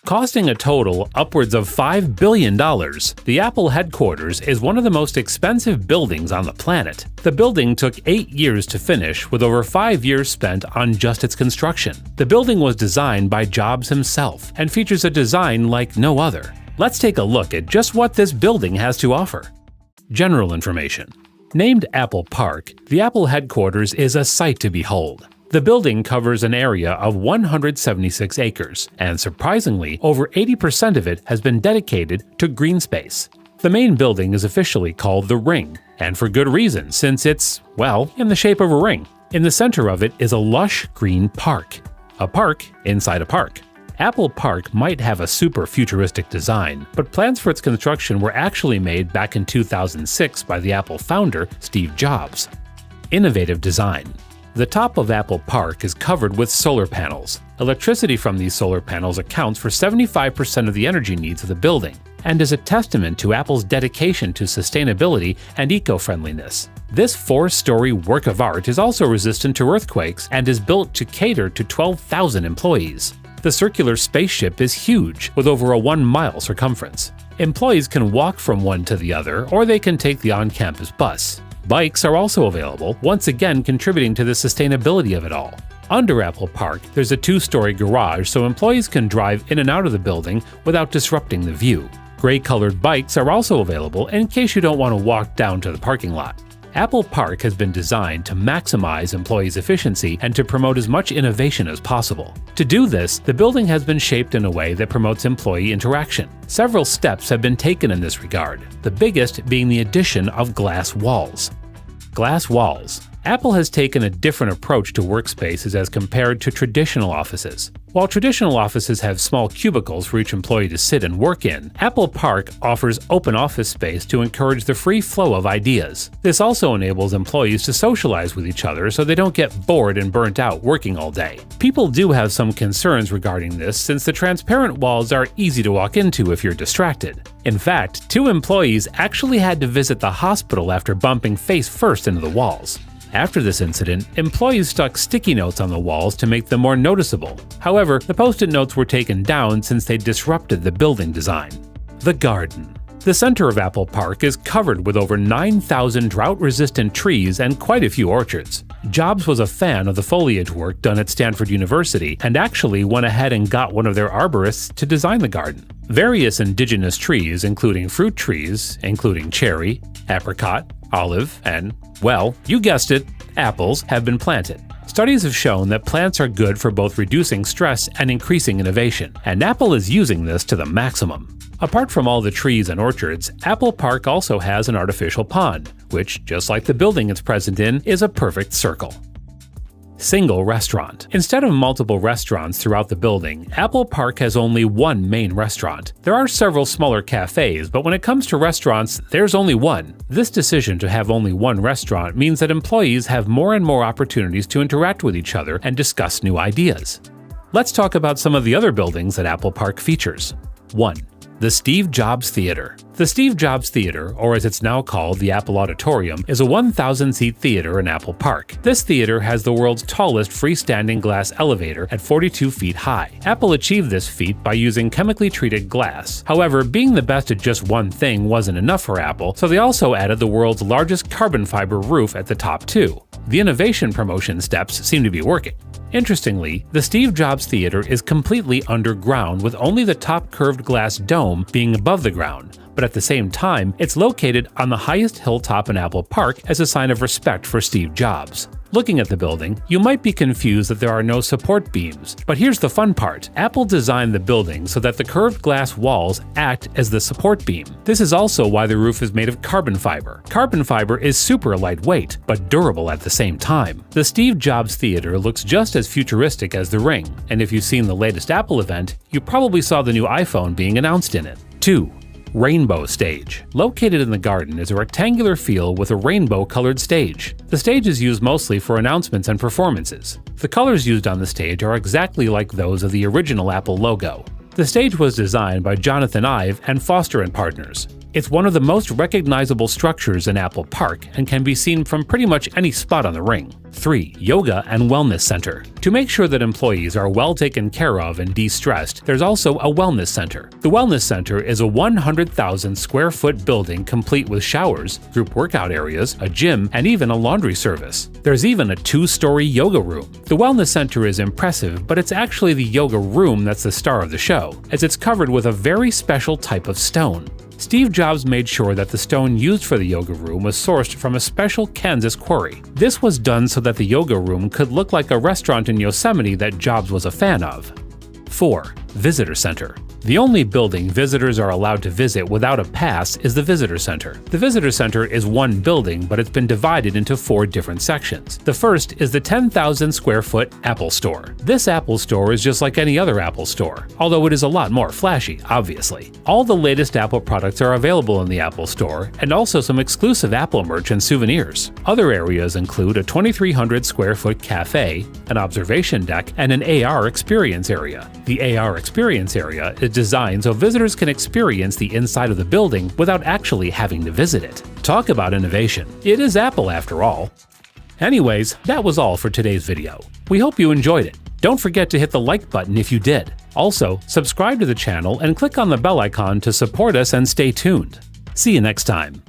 Costing a total upwards of $5 billion, the Apple headquarters is one of the most expensive buildings on the planet. The building took 8 years to finish, with over 5 years spent on just its construction. The building was designed by Jobs himself and features a design like no other. Let's take a look at just what this building has to offer. General information. Named Apple Park, the Apple headquarters is a sight to behold. The building covers an area of 176 acres, and surprisingly, over 80% of it has been dedicated to green space. The main building is officially called the Ring, and for good reason, since it's, well, in the shape of a ring. In the center of it is a lush green park. A park inside a park. Apple Park might have a super futuristic design, but plans for its construction were actually made back in 2006 by the Apple founder, Steve Jobs. Innovative design. The top of Apple Park is covered with solar panels. Electricity from these solar panels accounts for 75% of the energy needs of the building, and is a testament to Apple's dedication to sustainability and eco-friendliness. This 4-story work of art is also resistant to earthquakes and is built to cater to 12,000 employees. The circular spaceship is huge, with over a 1-mile circumference. Employees can walk from one to the other, or they can take the on-campus bus. Bikes are also available, once again contributing to the sustainability of it all. Under Apple Park, there's a 2-story garage so employees can drive in and out of the building without disrupting the view. Gray-colored bikes are also available in case you don't want to walk down to the parking lot. Apple Park has been designed to maximize employees' efficiency and to promote as much innovation as possible. To do this, the building has been shaped in a way that promotes employee interaction. Several steps have been taken in this regard, the biggest being the addition of glass walls. Glass walls. Apple has taken a different approach to workspaces as compared to traditional offices. While traditional offices have small cubicles for each employee to sit and work in, Apple Park offers open office space to encourage the free flow of ideas. This also enables employees to socialize with each other so they don't get bored and burnt out working all day. People do have some concerns regarding this since the transparent walls are easy to walk into if you're distracted. In fact, 2 employees actually had to visit the hospital after bumping face first into the walls. After this incident, employees stuck sticky notes on the walls to make them more noticeable. However, the post-it notes were taken down since they disrupted the building design. The garden. The center of Apple Park is covered with over 9,000 drought-resistant trees and quite a few orchards. Jobs was a fan of the foliage work done at Stanford University and actually went ahead and got one of their arborists to design the garden. Various indigenous trees, including fruit trees, including cherry, apricot, olive, and, well, you guessed it, apples, have been planted. Studies have shown that plants are good for both reducing stress and increasing innovation, and Apple is using this to the maximum. Apart from all the trees and orchards, Apple Park also has an artificial pond, which, just like the building it's present in, is a perfect circle. Single restaurant. Instead of multiple restaurants throughout the building, Apple Park has only one main restaurant. There are several smaller cafes, but when it comes to restaurants, there's only one. This decision to have only one restaurant means that employees have more and more opportunities to interact with each other and discuss new ideas. Let's talk about some of the other buildings that Apple Park features. 1. The Steve Jobs Theater. The Steve Jobs Theater, or as it's now called, the Apple Auditorium, is a 1,000-seat theater in Apple Park. This theater has the world's tallest freestanding glass elevator at 42 feet high. Apple achieved this feat by using chemically treated glass. However, being the best at just one thing wasn't enough for Apple, so they also added the world's largest carbon fiber roof at the top too. The innovation promotion steps seem to be working. Interestingly, the Steve Jobs Theater is completely underground with only the top curved glass dome being above the ground, but at the same time, it's located on the highest hilltop in Apple Park as a sign of respect for Steve Jobs. Looking at the building, you might be confused that there are no support beams, but here's the fun part. Apple designed the building so that the curved glass walls act as the support beam. This is also why the roof is made of carbon fiber. Carbon fiber is super lightweight, but durable at the same time. The Steve Jobs Theater looks just as futuristic as the Ring, and if you've seen the latest Apple event, you probably saw the new iPhone being announced in it. 2. Rainbow Stage. Located in the garden is a rectangular field with a rainbow-colored stage. The stage is used mostly for announcements and performances. The colors used on the stage are exactly like those of the original Apple logo. The stage was designed by Jonathan Ive and Foster & Partners. It's one of the most recognizable structures in Apple Park and can be seen from pretty much any spot on the ring. 3. Yoga and Wellness Center. To make sure that employees are well taken care of and de-stressed, there's also a Wellness Center. The Wellness Center is a 100,000 square foot building complete with showers, group workout areas, a gym, and even a laundry service. There's even a 2-story yoga room. The Wellness Center is impressive, but it's actually the yoga room that's the star of the show, as it's covered with a very special type of stone. Steve Jobs made sure that the stone used for the yoga room was sourced from a special Kansas quarry. This was done so that the yoga room could look like a restaurant in Yosemite that Jobs was a fan of. 4. Visitor Center. The only building visitors are allowed to visit without a pass is the Visitor Center. The Visitor Center is one building, but it's been divided into 4 different sections. The first is the 10,000 square foot Apple Store. This Apple Store is just like any other Apple Store, although it is a lot more flashy, obviously. All the latest Apple products are available in the Apple Store, and also some exclusive Apple merch and souvenirs. Other areas include a 2,300 square foot cafe, an observation deck, and an AR experience area. The AR experience area is designed so visitors can experience the inside of the building without actually having to visit it. Talk about innovation. It is Apple after all. Anyways, that was all for today's video. We hope you enjoyed it. Don't forget to hit the like button if you did. Also, subscribe to the channel and click on the bell icon to support us and stay tuned. See you next time.